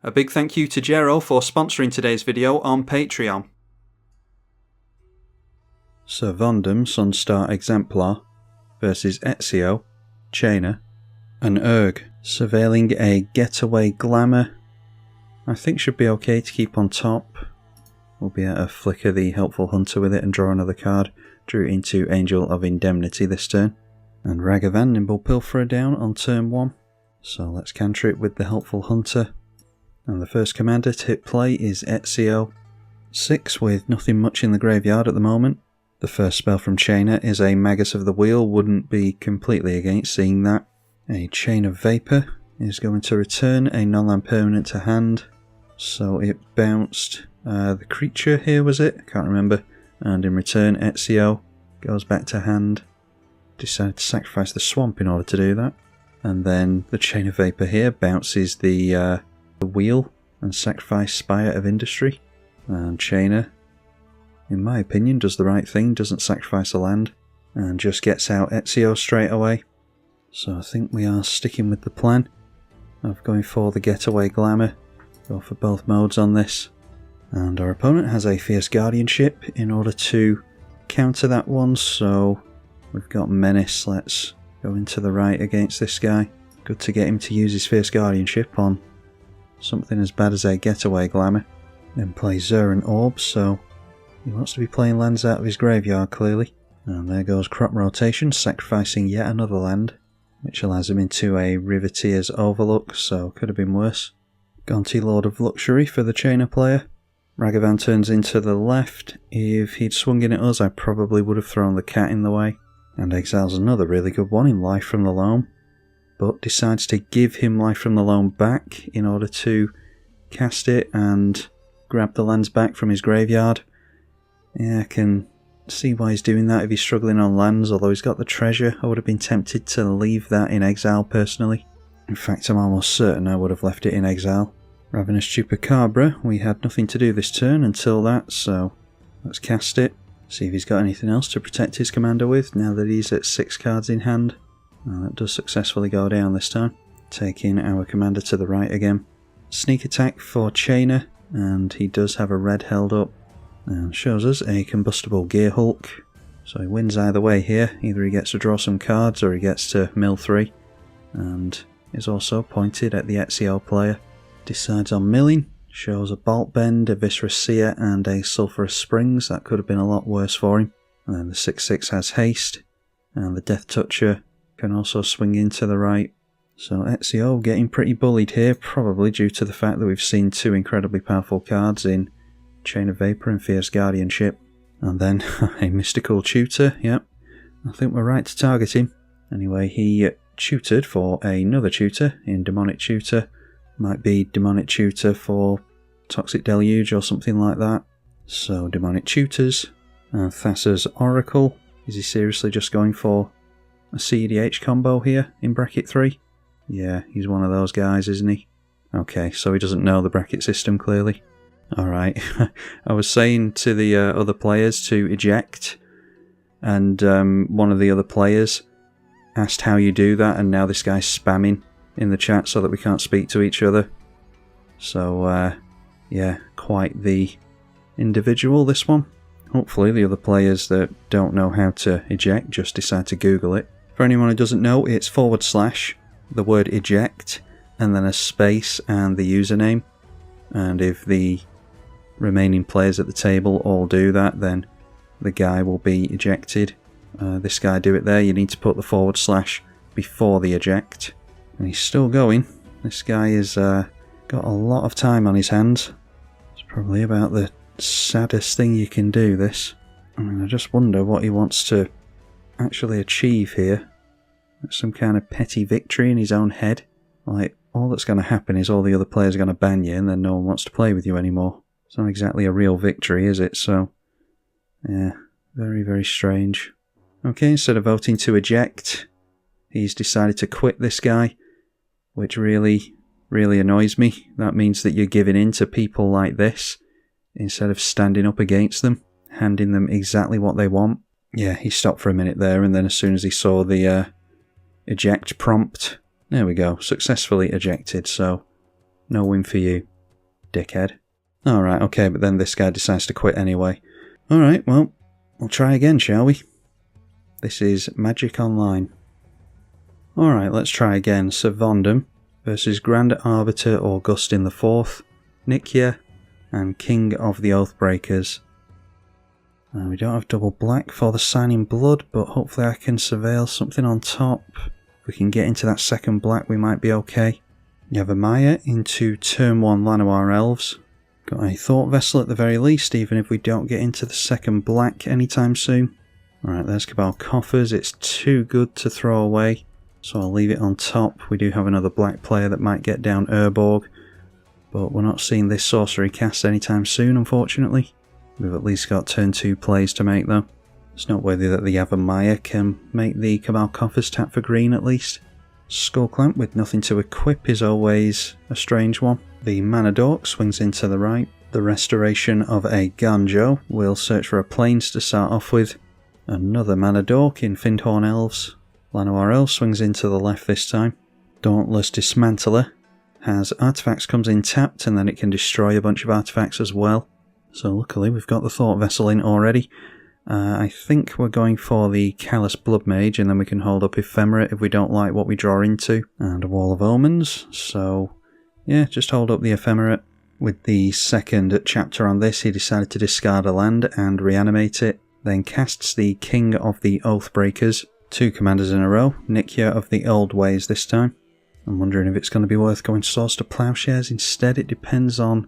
A big thank you to Jero for sponsoring today's video on Patreon. Syr Vondam, Sunstar Exemplar versus Ezio, Chainer, and Urg, surveilling a getaway glamour. I think should be okay to keep on top. We'll be able to flicker the helpful hunter with it and draw another card. Drew into Angel of Indemnity this turn. And Ragavan, Nimble Pilferer down on turn 1. So let's counter it with the helpful hunter. And the first commander to hit play is Ezio. 6 with nothing much in the graveyard at the moment. The first spell from Chainer is a Magus of the Wheel, wouldn't be completely against seeing that. A Chain of Vapor is going to return a non-land permanent to hand. So it bounced the creature here, was it? I can't remember. And in return Ezio goes back to hand. Decided to sacrifice the swamp in order to do that. And then the Chain of Vapor here bounces the wheel and sacrifice Spire of Industry. And Chainer, in my opinion, does the right thing, doesn't sacrifice a land, and just gets out Ezio straight away. So I think we are sticking with the plan of going for the getaway glamour. Go for both modes on this. And our opponent has a Fierce Guardianship in order to counter that one, so we've got Menace. Let's go into the right against this guy. Good to get him to use his Fierce Guardianship on something as bad as a getaway glamour. Then play Syr and Orb, so he wants to be playing lands out of his graveyard clearly. And there goes Crop Rotation, sacrificing yet another land, which allows him into a Riveteer's Overlook, so could have been worse. Gonti, Lord of Luxury for the Chainer player. Ragavan turns into the left. If he'd swung in at us, I probably would have thrown the cat in the way. And exiles another really good one in Life from the Loam, but decides to give him Life from the Loam back in order to cast it and grab the lands back from his graveyard. Yeah, I can see why he's doing that if he's struggling on lands, although he's got the treasure. I would have been tempted to leave that in exile personally. In fact, I'm almost certain I would have left it in exile. Ravenous Chupacabra, we had nothing to do this turn until that, so let's cast it. See if he's got anything else to protect his commander with now that he's at 6 cards in hand. Well, that does successfully go down this time. Taking our commander to the right again. Sneak attack for Chainer, and he does have a red held up. And shows us a combustible Gear Hulk. So he wins either way here. Either he gets to draw some cards or he gets to mill 3. And is also pointed at the Ezio player. Decides on milling. Shows a Bolt Bend, a Viscerous Seer and a Sulphurous Springs. That could have been a lot worse for him. And then the 6/6 has haste. And the Death Toucher can also swing into the right. So Ezio getting pretty bullied here, probably due to the fact that we've seen 2 incredibly powerful cards in Chain of Vapor and Fierce Guardianship. And then a Mystical Tutor, yep. I think we're right to target him. Anyway, he tutored for another tutor in Demonic Tutor. Might be Demonic Tutor for Toxic Deluge or something like that. So Demonic Tutors. And Thassa's Oracle. Is he seriously just going for a CEDH combo here in bracket 3? Yeah, he's one of those guys, isn't he? Okay, so he doesn't know the bracket system clearly. Alright, I was saying to the other players to eject, and one of the other players asked how you do that, and now this guy's spamming in the chat so that we can't speak to each other. So, yeah, quite the individual, this one. Hopefully the other players that don't know how to eject just decide to Google it. For anyone who doesn't know, it's / the word eject, and then a space and the username. And if the remaining players at the table all do that, then the guy will be ejected. This guy do it there. You need to put the / before the eject. And he's still going. This guy has got a lot of time on his hands. It's probably about the saddest thing you can do, this. I mean, I just wonder what he wants to actually achieve here. Some kind of petty victory in his own head. Like, all that's going to happen is all the other players are going to ban you and then no one wants to play with you anymore. It's not exactly a real victory, is it? So, yeah, very, very strange. Okay, instead of voting to eject, he's decided to quit this guy, which really, really annoys me. That means that you're giving in to people like this instead of standing up against them, handing them exactly what they want. Yeah, he stopped for a minute there, and then as soon as he saw the eject prompt, there we go, successfully ejected, so no win for you. dickhead. Alright, okay, but then this guy decides to quit anyway. Alright, well, we'll try again, shall we? This is Magic Online. Alright, let's try again. Syr Vondam versus Grand Arbiter Augustin IV, Nikya, and King of the Oathbreakers. We don't have double black for the Signing Blood, but hopefully I can surveil something on top. If we can get into that second black, we might be okay. You have a Maya into turn 1 Llanowar Elves. Got a Thought Vessel at the very least, even if we don't get into the second black anytime soon. Alright, there's Cabal Coffers. It's too good to throw away, so I'll leave it on top. We do have another black player that might get down Urborg, but we're not seeing this sorcery cast anytime soon, unfortunately. We've at least got turn 2 plays to make though. It's noteworthy that the Yavimaya can make the Cabal Coffers tap for green at least. Skullclamp with nothing to equip is always a strange one. The Mana Dork swings into the right. The Restoration of a Ganjo will search for a Plains to start off with. Another Mana Dork in Findhorn Elves. Llanowar Elves swings into the left this time. Dauntless Dismantler has artifacts comes in tapped, and then it can destroy a bunch of artifacts as well. So luckily we've got the Thought Vessel in already. I think we're going for the Callous Blood Mage, and then we can hold up Ephemerate if we don't like what we draw into. And a Wall of Omens, so yeah, just hold up the Ephemerate. With the second chapter on this, he decided to discard a land and reanimate it, then casts the King of the Oathbreakers. 2 commanders in a row, Nikya of the Old Ways this time. I'm wondering if it's going to be worth going Swords to Plowshares instead. It depends on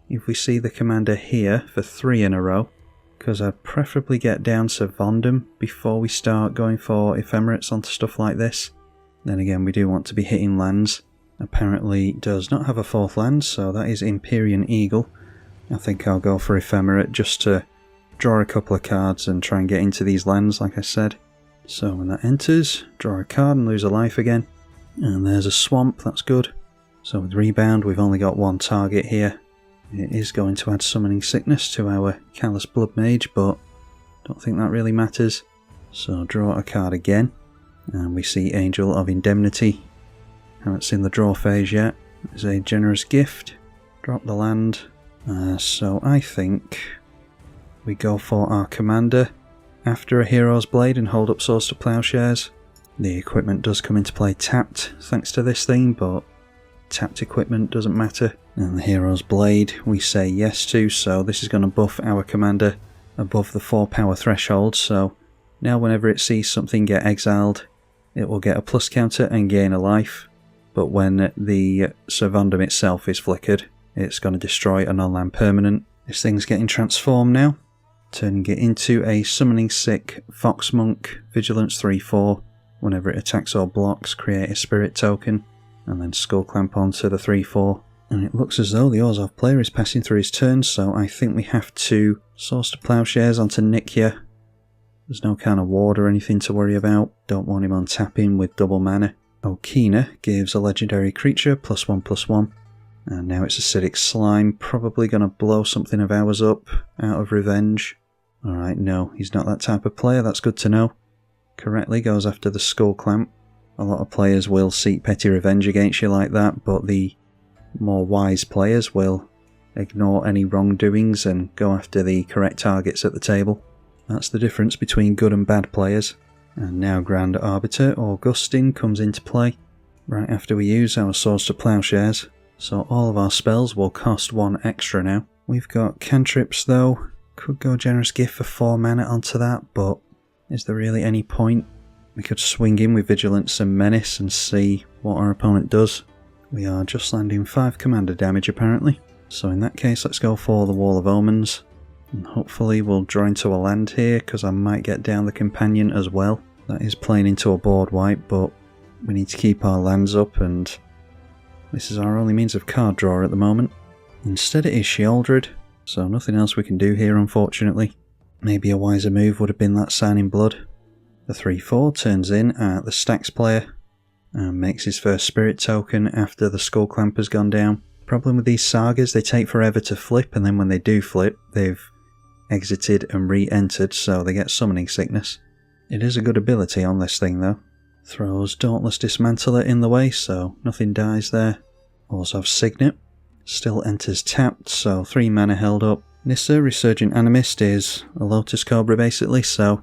if we see the commander here for 3 in a row, because I'd preferably get down Syr Vondam before we start going for Ephemerates onto stuff like this. Then again, we do want to be hitting lands. Apparently does not have a 4th land, so that is Empyrean Eagle. I think I'll go for Ephemerate just to draw a couple of cards and try and get into these lands, like I said. So when that enters, draw a card and lose a life again. And there's a Swamp, that's good. So with Rebound, we've only got 1 target here. It is going to add Summoning Sickness to our Callous Blood Mage, but don't think that really matters. So draw a card again, and we see Angel of Indemnity. Haven't seen the draw phase yet. It's a Generous Gift. Drop the land. So I think we go for our commander after a Hero's Blade and hold up Swords to Plowshares. The equipment does come into play tapped thanks to this thing, but tapped equipment doesn't matter. And the Hero's Blade we say yes to, so this is going to buff our commander above the 4 power threshold, so now whenever it sees something get exiled, it will get a plus counter and gain a life, but when the Syr Vondam itself is flickered, it's going to destroy a non-land permanent. This thing's getting transformed now, turning it into a Summoning Sick Fox Monk, Vigilance 3/4. Whenever it attacks or blocks, create a Spirit token, and then Skullclamp onto the 3/4. And it looks as though the Orzhov player is passing through his turn, so I think we have to Swords to Plowshares onto Nikya. There's no kind of ward or anything to worry about. Don't want him on tapping with double mana. Okina gives a legendary creature +1/+1. And now it's Acidic Slime, probably going to blow something of ours up out of revenge. Alright, no, he's not that type of player, that's good to know. Correctly goes after the Skullclamp. A lot of players will seek petty revenge against you like that, but the more wise players will ignore any wrongdoings and go after the correct targets at the table. That's the difference between good and bad players. And now Grand Arbiter Augustin comes into play, right after we use our Swords to Plowshares, so all of our spells will cost 1 extra now. We've got cantrips though, could go Generous Gift for 4 mana onto that, but is there really any point? We could swing in with Vigilance and Menace and see what our opponent does. We are just landing 5 commander damage apparently, so in that case let's go for the Wall of Omens. And hopefully we'll draw into a land here, because I might get down the Companion as well. That is playing into a board wipe, but we need to keep our lands up, and this is our only means of card draw at the moment. Instead it is Sheoldred, so nothing else we can do here unfortunately. Maybe a wiser move would have been that Signing Blood. The 3/4 turns in at the Stacks player and makes his first Spirit token after the Skullclamp has gone down. Problem with these sagas, they take forever to flip, and then when they do flip, they've exited and re-entered, so they get Summoning Sickness. It is a good ability on this thing though. Throws Dauntless Dismantler in the way, so nothing dies there. Orzhov Signet. still enters tapped, so 3 mana held up. Nissa, Resurgent Animist, is a Lotus Cobra basically, so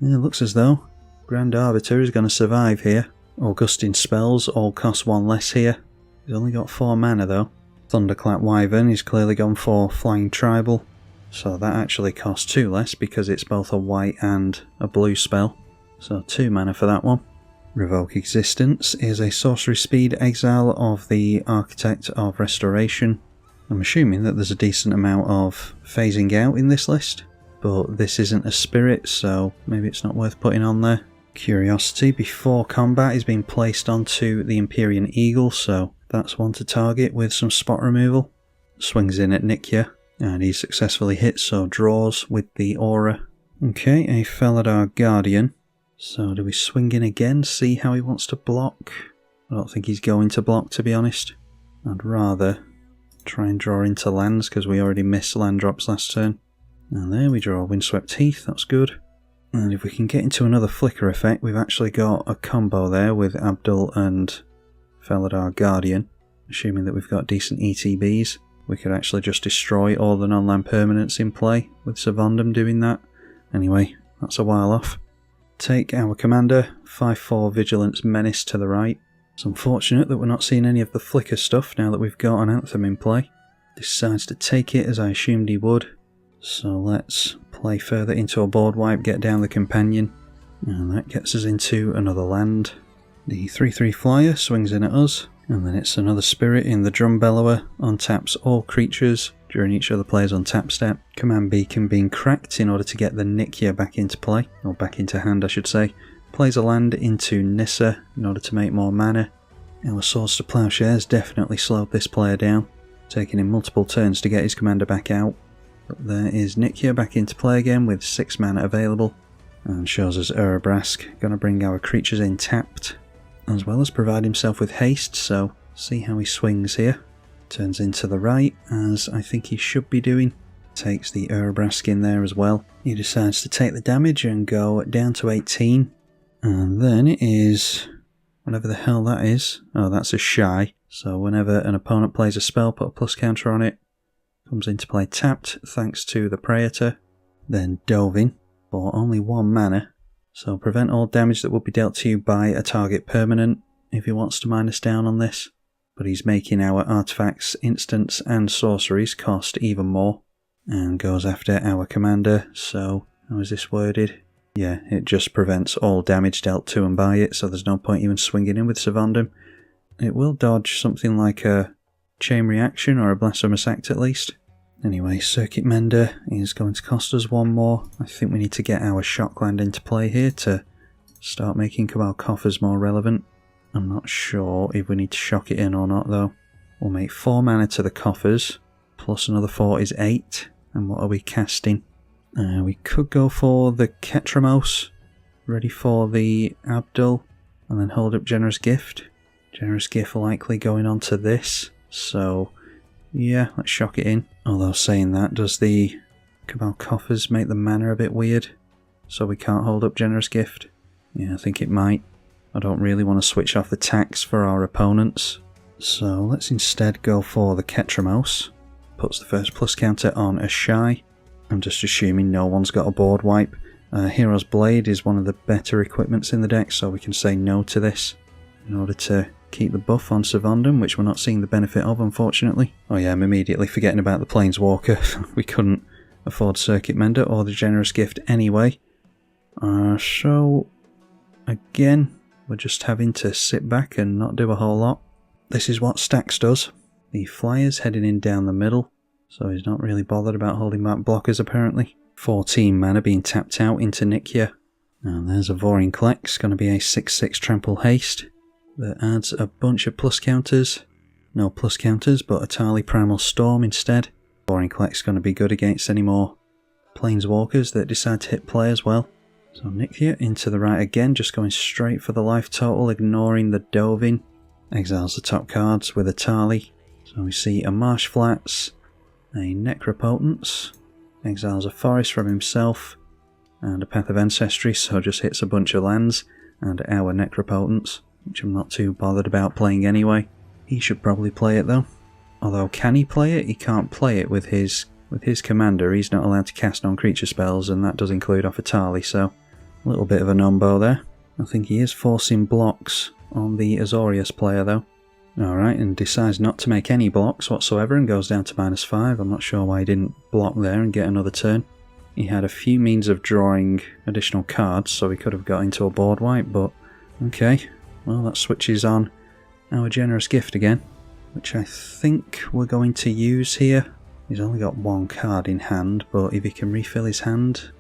it looks as though Grand Arbiter is going to survive here. Augustin spells all cost 1 less here. He's only got 4 mana though. Thunderclap Wyvern, he's clearly gone for Flying Tribal, so that actually costs 2 less because it's both a white and a blue spell. So 2 mana for that one. Revoke Existence is a sorcery speed exile of the Architect of Restoration. I'm assuming that there's a decent amount of phasing out in this list, but this isn't a spirit, so maybe it's not worth putting on there. Curiosity before combat is being placed onto the Empyrean Eagle, so that's one to target with some spot removal. Swings in at Nikya, and he successfully hits, so draws with the aura. Okay, a Felidar Guardian. So do we swing in again, see how he wants to block? I don't think he's going to block, to be honest. I'd rather try and draw into lands, because we already missed land drops last turn. And there we draw Windswept Heath, that's good. And if we can get into another flicker effect, we've actually got a combo there with Abdul and Felidar Guardian. Assuming that we've got decent ETBs, we could actually just destroy all the non-land permanents in play with Syr Vondam doing that. Anyway, that's a while off. Take our commander, 5/4 Vigilance Menace to the right. It's unfortunate that we're not seeing any of the flicker stuff now that we've got an Anthem in play. Decides to take it as I assumed he would. So let's play further into a board wipe, get down the companion. And that gets us into another land. The 3/3 flyer swings in at us. And then it's another spirit in the Drum Bellower. Untaps all creatures during each other player's untap step. Command Beacon being cracked in order to get the Nikya back into play, or back into hand I should say. Plays a land into Nissa in order to make more mana. Our Swords to Plowshares definitely slowed this player down, taking him multiple turns to get his commander back out. But there is Nikya back into play again with 6 mana available, and shows us Urabrask, going to bring our creatures in tapped, as well as provide himself with haste, so see how he swings here. Turns into the right, as I think he should be doing. Takes the Urabrask in there as well. He decides to take the damage and go down to 18. And then it is whatever the hell that is. Oh, that's a shy. So whenever an opponent plays a spell, put a plus counter on it. Comes into play tapped, thanks to the Praetor. Then dove in for only 1 mana. So prevent all damage that would be dealt to you by a target permanent if he wants to minus down on this. But he's making our artifacts, instants and sorceries cost even more. And goes after our commander, so how is this worded? Yeah, it just prevents all damage dealt to and by it, so there's no point even swinging in with Syr Vondam. It will dodge something like a Chain Reaction or a Blasphemous Act at least. Anyway, Circuit Mender is going to cost us 1 more. I think we need to get our Shockland into play here to start making Cabal Coffers more relevant. I'm not sure if we need to shock it in or not though. We'll make 4 mana to the Coffers, plus another 4 is 8. And what are we casting? We could go for the Ketramos, ready for the Abdul, and then hold up Generous Gift. Generous Gift likely going on to this, so yeah, let's shock it in. Although saying that, does the Cabal Coffers make the mana a bit weird, so we can't hold up Generous Gift? Yeah, I think it might. I don't really want to switch off the tax for our opponents, so let's instead go for the Ketramos. Puts the first plus counter on a shy. I'm just assuming no one's got a board wipe. Hero's Blade is one of the better equipments in the deck, so we can say no to this in order to keep the buff on Syr Vondam, which we're not seeing the benefit of, unfortunately. Oh yeah, I'm immediately forgetting about the Planeswalker. We couldn't afford Circuit Mender or the Generous Gift anyway. So, again, we're just having to sit back and not do a whole lot. This is what Stacks does. The Flyer's heading in down the middle, so he's not really bothered about holding back blockers apparently. 14 mana being tapped out into Nikya. And there's a Vorinclex, going to be a 6/6 Trample Haste that adds a bunch of plus counters. No plus counters, but Atali Primal Storm instead. Vorinclex going to be good against any more Planeswalkers that decide to hit play as well. So Nikya into the right again, just going straight for the life total, ignoring the Dovin. Exiles the top cards with Atali. So we see a Marsh Flats, a Necropotence, exiles a forest from himself, and a Path of Ancestry, so just hits a bunch of lands, and our Necropotence, which I'm not too bothered about playing anyway. He should probably play it though. Although, can he play it? He can't play it with his commander. He's not allowed to cast non-creature spells, and that does include off Atali, so a little bit of a nombo there. I think he is forcing blocks on the Azorius player though. Alright, and decides not to make any blocks whatsoever and goes down to -5. I'm not sure why he didn't block there and get another turn. He had a few means of drawing additional cards, so he could have got into a board wipe, but okay. Well, that switches on our generous gift again, which I think we're going to use here. He's only got one card in hand, but if he can refill his hand,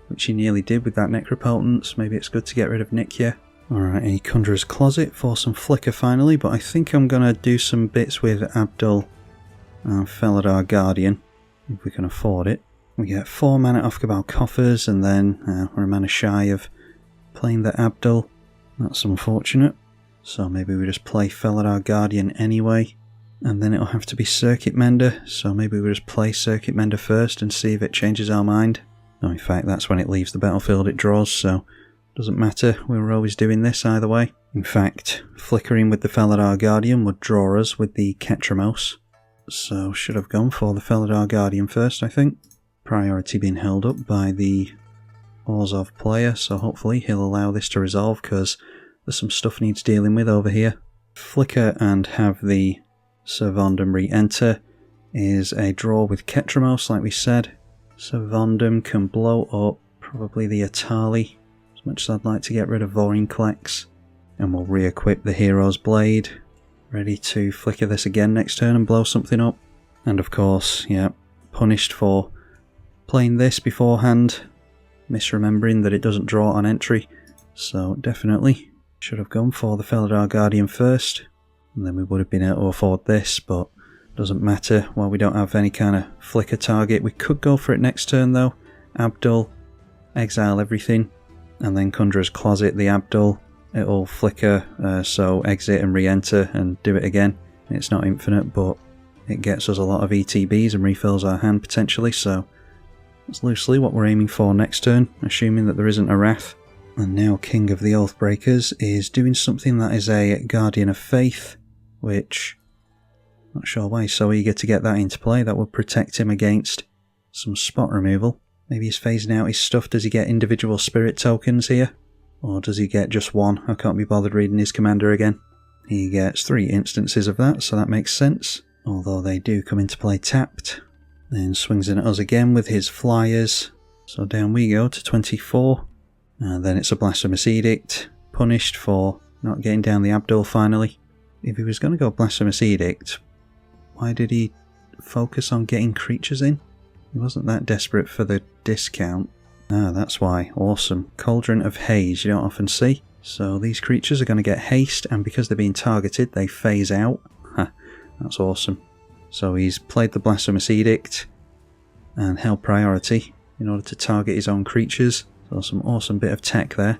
which he nearly did with that Necropotence, maybe it's good to get rid of Nick here. Alright, a Conjurer's Closet for some flicker finally, but I think I'm going to do some bits with Abdul and Felidar Guardian, if we can afford it. We get 4 mana off Cabal Coffers, and then we're a mana shy of playing the Abdul. That's unfortunate. So maybe we just play Felidar Guardian anyway, and then it'll have to be Circuit Mender, so maybe we just play Circuit Mender first and see if it changes our mind. No, in fact, that's when it leaves the battlefield it draws, so doesn't matter, we were always doing this either way. In fact, flickering with the Felidar Guardian would draw us with the Ketramos, so should have gone for the Felidar Guardian first, I think. Priority being held up by the Orzhov player, so hopefully he'll allow this to resolve, because there's some stuff needs dealing with over here. Flicker and have the Syr Vondam re-enter is a draw with Ketramos, like we said. Syr Vondam can blow up probably the Atali, as much as I'd like to get rid of Vorinclex, and we'll re-equip the Hero's Blade, ready to flicker this again next turn and blow something up. And of course, yeah, punished for playing this beforehand, misremembering that it doesn't draw on entry, so definitely should have gone for the Felidar Guardian first, and then we would have been able to afford this, but doesn't matter while we don't have any kind of flicker target. We could go for it next turn though. Abdul, exile everything, and then Conjurer's Closet the Abdul. It'll flicker, so exit and re-enter and do it again. It's not infinite, but it gets us a lot of ETBs and refills our hand potentially, so that's loosely what we're aiming for next turn, assuming that there isn't a Wrath. And now King of the Oathbreakers is doing something that is a Guardian of Faith, which, not sure why he's so eager to get that into play. That would protect him against some spot removal. Maybe he's phasing out his stuff. Does he get individual spirit tokens here? Or does he get just one? I can't be bothered reading his commander again. He gets 3 instances of that, so that makes sense. Although they do come into play tapped. Then swings in at us again with his flyers. So down we go to 24. And then it's a Blasphemous Edict. Punished for not getting down the Abdul finally. If he was going to go Blasphemous Edict, why did he focus on getting creatures in? He wasn't that desperate for the discount. Ah, that's why. Awesome. Cauldron of Haze, you don't often see. So these creatures are going to get haste, and because they're being targeted, they phase out. Ha, that's awesome. So he's played the Blasphemous Edict and held priority in order to target his own creatures. So some awesome bit of tech there.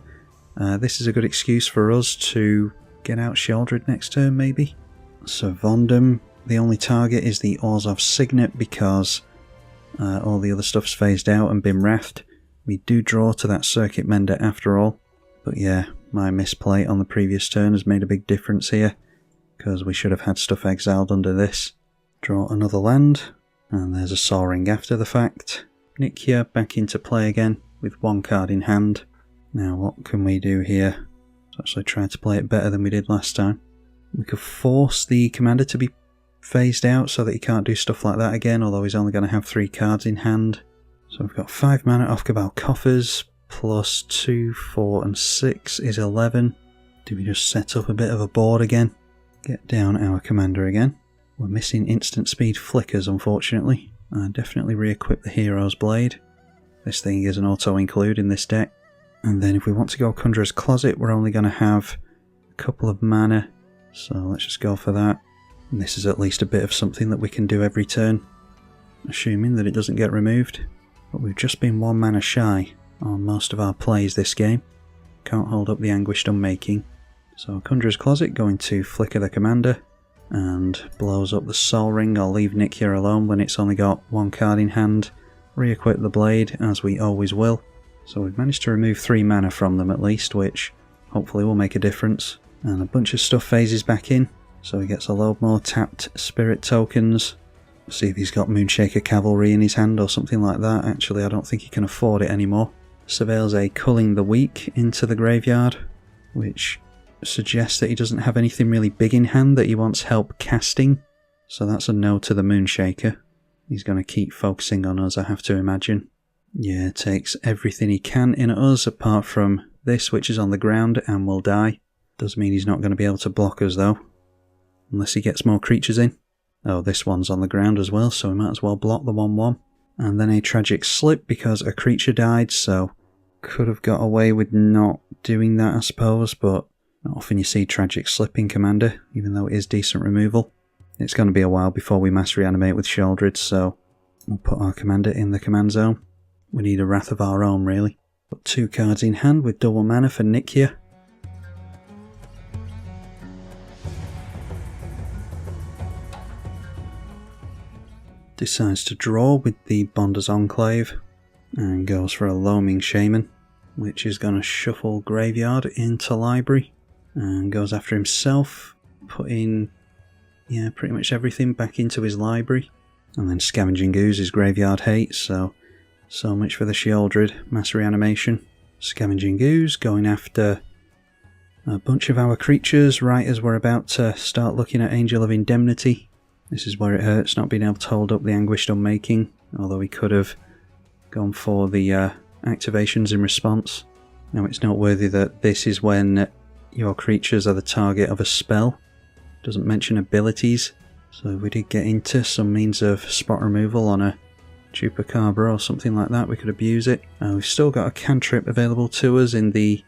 This is a good excuse for us to get out Sheoldred next turn, maybe. Syr Vondam, the only target is the Orzhov Signet because all the other stuff's phased out and been wrathed. We do draw to that Circuit Mender after all. But yeah, my misplay on the previous turn has made a big difference here, because we should have had stuff exiled under this. Draw another land, and there's a Soaring after the fact. Nikia back into play again, with 1 card in hand. Now what can we do here? Let's actually try to play it better than we did last time. We could force the commander to be phased out so that he can't do stuff like that again, although he's only going to have 3 cards in hand. So we've got 5 mana off Cabal Coffers, plus 2, 4 and 6 is 11. Do we just set up a bit of a board again? Get down our commander again. We're missing instant speed flickers, unfortunately. I definitely re-equip the Hero's Blade. This thing is an auto-include in this deck. And then if we want to go Conjurer's Closet, we're only going to have a couple of mana. So let's just go for that. And this is at least a bit of something that we can do every turn, assuming that it doesn't get removed. But we've just been 1 mana shy on most of our plays this game. Can't hold up the Anguished Unmaking. So Conjurer's Closet going to flicker the commander and blows up the Sol Ring. I'll leave Nick here alone when it's only got 1 card in hand. Re-equip the blade, as we always will. So we've managed to remove 3 mana from them at least, which hopefully will make a difference. And a bunch of stuff phases back in. So he gets a load more tapped spirit tokens. See if he's got Moonshaker Cavalry in his hand or something like that. Actually, I don't think he can afford it anymore. Surveils a Culling the Weak into the graveyard, which suggests that he doesn't have anything really big in hand that he wants help casting. So that's a no to the Moonshaker. He's going to keep focusing on us, I have to imagine. Yeah, takes everything he can in us apart from this, which is on the ground and will die. Does mean he's not going to be able to block us though, unless he gets more creatures in. Oh, this one's on the ground as well, so we might as well block the 1/1. And then a tragic slip because a creature died, so could have got away with not doing that, I suppose, but not often you see tragic slip in Commander, even though it is decent removal. It's going to be a while before we mass reanimate with Sheoldred, so we'll put our Commander in the command zone. We need a Wrath of our own, really. Put 2 cards in hand with double mana for Nikia. Decides to draw with the Bonder's Enclave and goes for a Loaming Shaman, which is going to shuffle Graveyard into Library and goes after himself, putting pretty much everything back into his library, and then Scavenging Ooze his Graveyard hates, so much for the Sheoldred mass reanimation. Scavenging Ooze going after a bunch of our creatures right as we're about to start looking at Angel of Indemnity. This is where it hurts, not being able to hold up the Anguished Unmaking, although he could have gone for the activations in response. Now it's noteworthy that this is when your creatures are the target of a spell. Doesn't mention abilities, so if we did get into some means of spot removal on a Chupacabra or something like that, we could abuse it. We've still got a cantrip available to us in the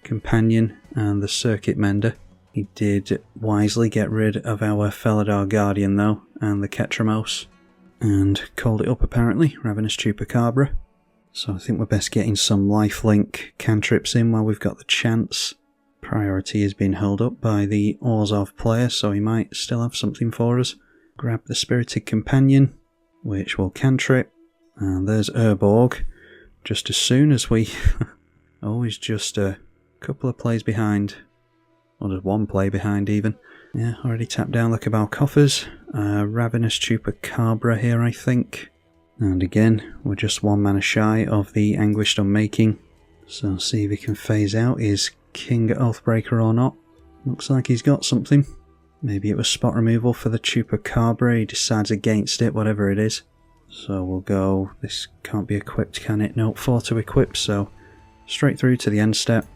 Companion and the Circuit Mender. He did wisely get rid of our Felidar Guardian though, and the Ketramos, and called it up apparently, Ravenous Chupacabra. So I think we're best getting some lifelink cantrips in while we've got the chance. Priority is being held up by the Orzhov player, so he might still have something for us. Grab the Spirited Companion, which will cantrip, and there's Urborg, just as soon as we... always just a couple of plays behind. Or just 1 play behind even. Yeah, already tapped down the Cabal Coffers. Ravenous Chupacabra here, I think. And again, we're just 1 mana shy of the Anguished Unmaking. So see if he can phase out his King Oathbreaker or not. Looks like he's got something. Maybe it was spot removal for the Chupacabra. He decides against it, whatever it is. So we'll go... This can't be equipped, can it? Nope, 4 to equip, so straight through to the end step.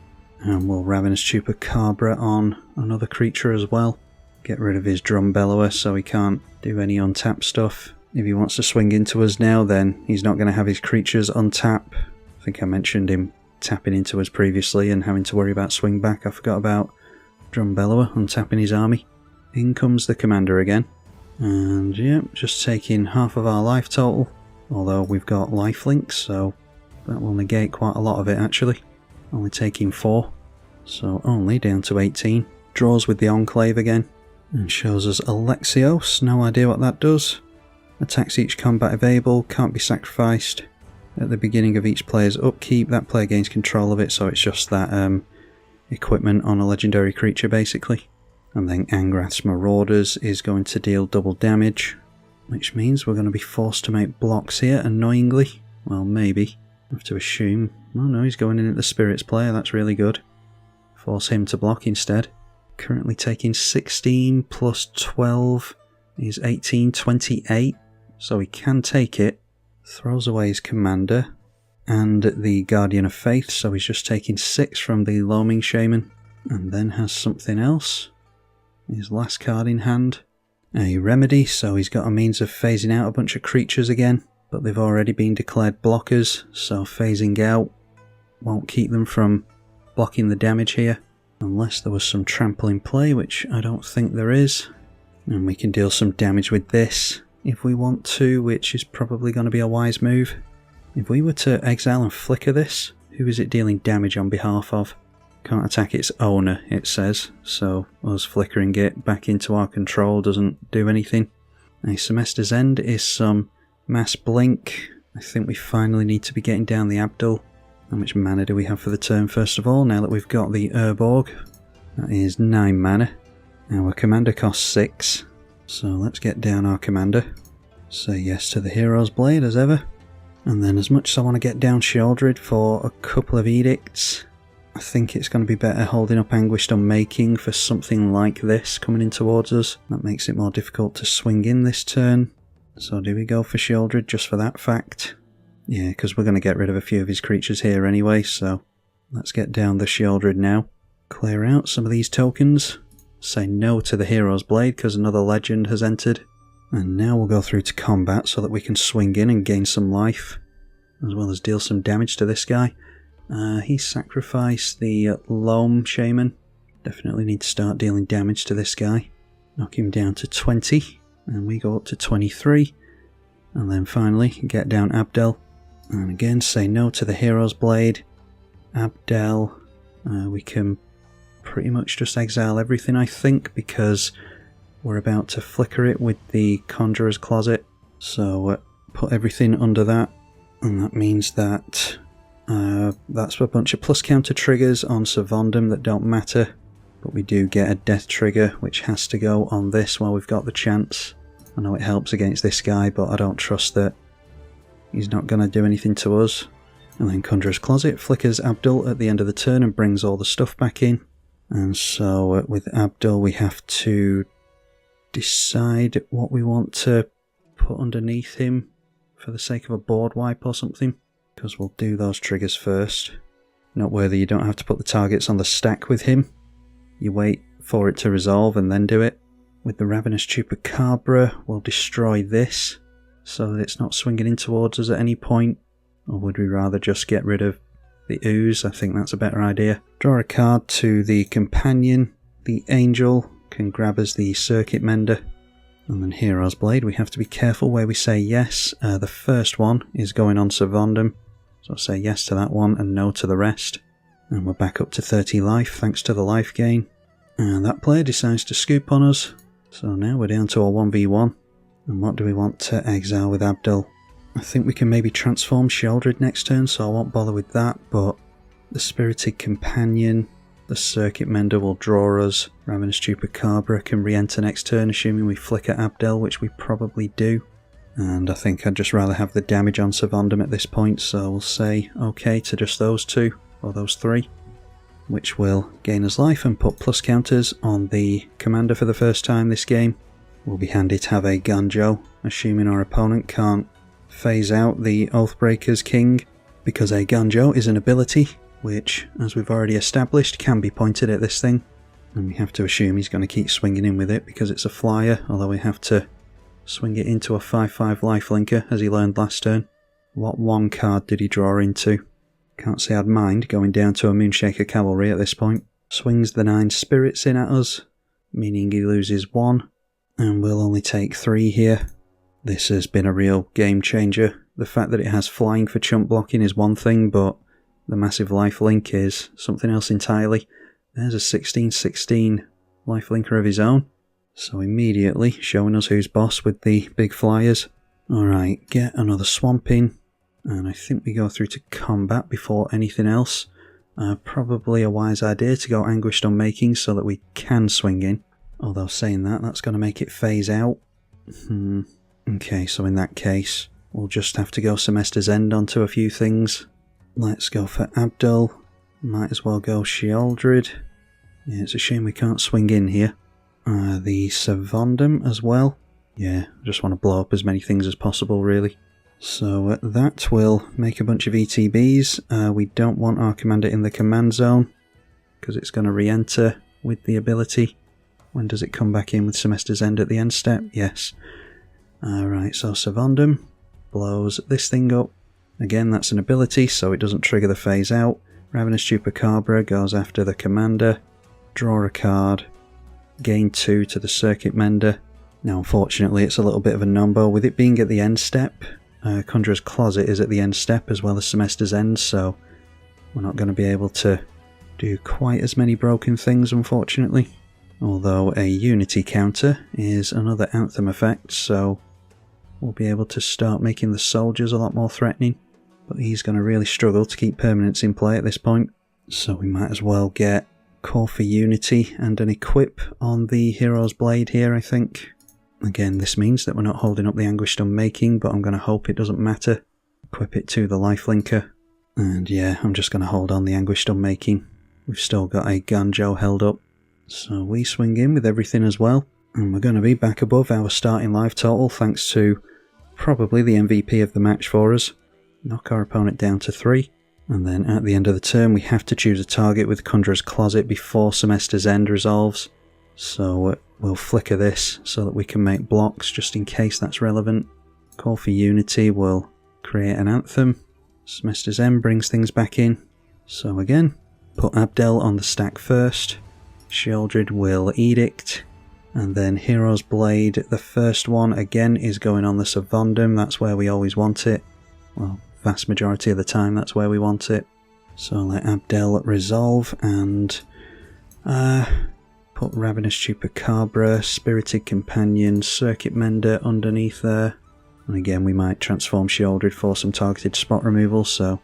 And we'll Ravenous Chupacabra on another creature as well. Get rid of his Drum Bellower so he can't do any untap stuff. If he wants to swing into us now, then he's not going to have his creatures untap. I think I mentioned him tapping into us previously and having to worry about swing back. I forgot about Drum Bellower untapping his army. In comes the Commander again. And yeah, just taking half of our life total. Although we've got lifelink, so that will negate quite a lot of it actually. Only taking 4, so only down to 18. Draws with the Enclave again, and shows us Alexios, no idea what that does. Attacks each combat available, can't be sacrificed. At the beginning of each player's upkeep, that player gains control of it, so it's just that equipment on a legendary creature basically. And then Angrath's Marauders is going to deal double damage, which means we're going to be forced to make blocks here, annoyingly. Well, maybe. I have to assume. Oh no, he's going in at the Spirits player, that's really good. Force him to block instead. Currently taking 16 plus 12 is 18, 28. So he can take it. Throws away his Commander and the Guardian of Faith, so he's just taking 6 from the Loaming Shaman. And then has something else. His last card in hand. A Remedy, so he's got a means of phasing out a bunch of creatures again. But they've already been declared blockers, so phasing out won't keep them from blocking the damage here. Unless there was some trample in play, which I don't think there is. And we can deal some damage with this if we want to, which is probably going to be a wise move. If we were to exile and flicker this, who is it dealing damage on behalf of? Can't attack its owner, it says, so us flickering it back into our control doesn't do anything. A Semester's End is some Mass Blink. I think we finally need to be getting down the Abdul. How much mana do we have for the turn first of all, now that we've got the Urborg? That is 9 mana. Our commander costs 6, so let's get down our commander. Say yes to the Hero's Blade as ever. And then as much as I want to get down Sheoldred for a couple of edicts, I think it's going to be better holding up Anguished Unmaking for something like this coming in towards us. That makes it more difficult to swing in this turn. So do we go for Sheoldred just for that fact? Yeah, because we're going to get rid of a few of his creatures here anyway, so let's get down the Sheoldred now. Clear out some of these tokens. Say no to the Hero's Blade because another legend has entered. And now we'll go through to combat so that we can swing in and gain some life, as well as deal some damage to this guy. He sacrificed the Loam Shaman. Definitely need to start dealing damage to this guy. Knock him down to 20, and we go up to 23. And then finally get down Abdel. And again say no to the Hero's Blade. Abdel, we can pretty much just exile everything I think, because we're about to flicker it with the Conjurer's Closet. So put everything under that, and that means that that's a bunch of plus counter triggers on Syr Vondam that don't matter, but we do get a death trigger which has to go on this while we've got the chance. I know it helps against this guy, but I don't trust that he's not going to do anything to us. And then Conjurer's Closet flickers Abdul at the end of the turn and brings all the stuff back in. And so with Abdul we have to decide what we want to put underneath him for the sake of a board wipe or something, because we'll do those triggers first. Noteworthy, you don't have to put the targets on the stack with him. You wait for it to resolve and then do it. With the Ravenous Chupacabra, we'll destroy this so that it's not swinging in towards us at any point. Or would we rather just get rid of the Ooze? I think that's a better idea. Draw a card to the Companion. The Angel can grab us the Circuit Mender. And then Hero's Blade, we have to be careful where we say yes. The first one is going on Syr Vondam, so say yes to that one and no to the rest. And we're back up to 30 life thanks to the life gain. And that player decides to scoop on us, so now we're down to a 1v1. And what do we want to exile with Abdul? I think we can maybe transform Sheoldred next turn, so I won't bother with that, but the Spirited Companion, the Circuit Mender will draw us. Ravenous Chupacabra can re-enter next turn, assuming we flicker Abdel, which we probably do. And I think I'd just rather have the damage on Syr Vondam at this point, so we'll say okay to just those two, or those three, which will gain us life and put plus counters on the commander for the first time this game. We'll be handy to have a Ganjo, assuming our opponent can't phase out the Oathbreaker's King, because a Ganjo is an ability which, as we've already established, can be pointed at this thing. And we have to assume he's going to keep swinging in with it because it's a flyer, although we have to swing it into a 5/5 lifelinker, as he learned last turn. What one card did he draw into? Can't say I'd mind going down to a Moonshaker Cavalry at this point. Swings the 9 spirits in at us, meaning he loses 1, and we'll only take 3 here. This has been a real game changer. The fact that it has flying for chump blocking is one thing, but the massive lifelink is something else entirely. There's a 16/16 lifelinker of his own, so immediately showing us who's boss with the big flyers. Alright, get another swamp in, and I think we go through to combat before anything else. Probably a wise idea to go Anguished Unmaking so that we can swing in, although saying that, that's going to make it phase out. Okay, so in that case, we'll just have to go Semester's End onto a few things. Let's go for Abdul. Might as well go Sheoldred. Yeah, it's a shame we can't swing in here. The Syr Vondam as well. Yeah, I just want to blow up as many things as possible, really. So that will make a bunch of ETBs. We don't want our commander in the command zone, because it's going to re-enter with the ability. When does it come back in with Semester's End at the end step? Yes. Alright, so Syr Vondam blows this thing up. Again, that's an ability, so it doesn't trigger the phase out. Ravenous Chupacabra goes after the commander. Draw a card. Gain 2 to the Circuit Mender. Now, unfortunately, it's a little bit of a numbo. With it being at the end step, Conjurer's Closet is at the end step as well as Semester's End, so we're not going to be able to do quite as many broken things, unfortunately. Although a Unity counter is another Anthem effect, so we'll be able to start making the soldiers a lot more threatening. But he's going to really struggle to keep permanents in play at this point, so we might as well get Core for Unity and an equip on the Hero's Blade here, I think. Again, this means that we're not holding up the Anguished Unmaking, but I'm going to hope it doesn't matter. Equip it to the Lifelinker. And yeah, I'm just going to hold on the Anguished Unmaking. We've still got a Ganjo held up. So we swing in with everything as well. And we're going to be back above our starting life total thanks to probably the MVP of the match for us. Knock our opponent down to 3. And then at the end of the turn we have to choose a target with Conjurer's Closet before Semester's End resolves. So we'll flicker this so that we can make blocks just in case that's relevant. Call for Unity will create an Anthem. Semester's End brings things back in. So again, put Abdel on the stack first. Sheoldred will Edict. And then Hero's Blade, the first one again is going on the Syr Vondam. That's where we always want it. Well, vast majority of the time that's where we want it. So let Abdel resolve and put Ravenous Chupacabra, Spirited Companion, Circuit Mender underneath there. And again we might transform Sheoldred for some targeted spot removal, so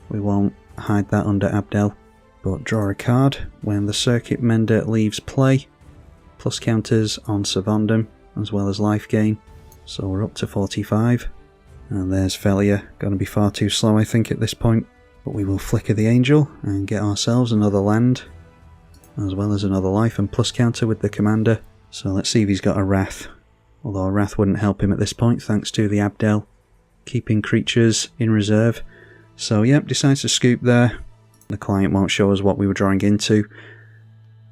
we won't hide that under Abdel. But draw a card when the Circuit Mender leaves play. Plus counters on Syr Vondam as well as life gain. So we're up to 45. And there's Felia, going to be far too slow I think at this point. But we will flicker the Angel and get ourselves another land. As well as another life and plus counter with the Commander. So let's see if he's got a Wrath. Although a Wrath wouldn't help him at this point thanks to the Abdel. Keeping creatures in reserve. So yep, decides to scoop there. The client won't show us what we were drawing into.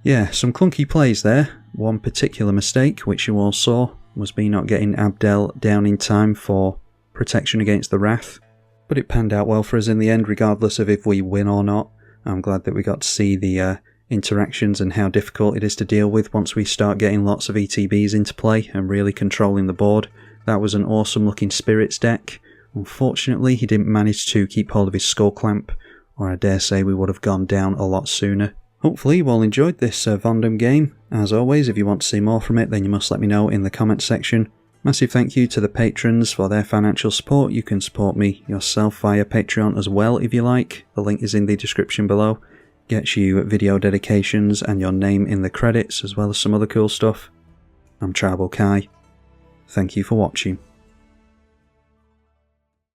Yeah, some clunky plays there. One particular mistake, which you all saw, was me not getting Abdel down in time for protection against the Wrath. But it panned out well for us in the end, regardless of if we win or not. I'm glad that we got to see the interactions and how difficult it is to deal with once we start getting lots of ETBs into play and really controlling the board. That was an awesome looking Spirits deck. Unfortunately, he didn't manage to keep hold of his Skull Clamp, or I dare say we would have gone down a lot sooner. Hopefully you all enjoyed this Syr Vondam game. As always, if you want to see more from it, then you must let me know in the comments section. Massive thank you to the patrons for their financial support. You can support me yourself via Patreon as well if you like. The link is in the description below. Gets you video dedications and your name in the credits, as well as some other cool stuff. I'm tribalkai. Thank you for watching.